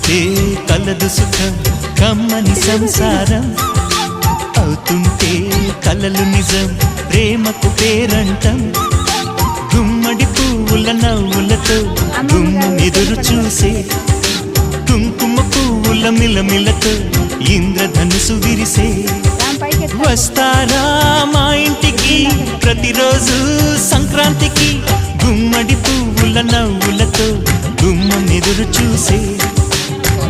అవుతుంటే కలదు సుఖం కమ్మని సంసారం అవుతుంటే కలలు నిజం ప్రేమకు పేరంటం గుమ్మడి పువ్వుల నవ్వులతో గుమ్ము ఎదురు చూసే కుంకుమ పువ్వుల మిలమిలతో ఇంద్రధనుసు విరిసే వస్తారా మా ఇంటికి ప్రతిరోజు సంక్రాంతికి గుమ్మడి పువ్వుల నవ్వులతో గుమ్మం ఎదురు చూసే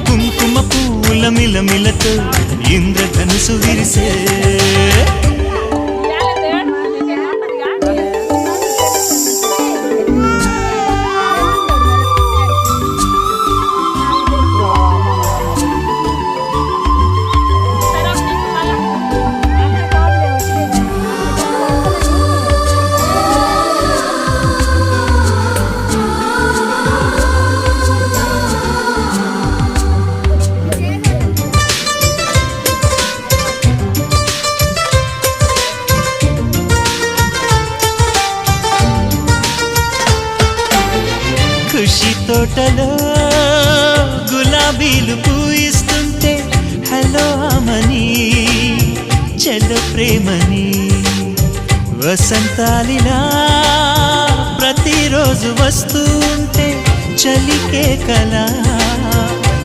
కుంకుమ పువ్వుల మిలమిలతో ఇంద్రధనుసు విరిసే ఖుషి తోటలో గులాబీలు పూయిస్తుంటే హలో అమని చెల్లు ప్రేమని వసంతాలిలా ప్రతిరోజు వస్తూ ఉంటే చలికే కలా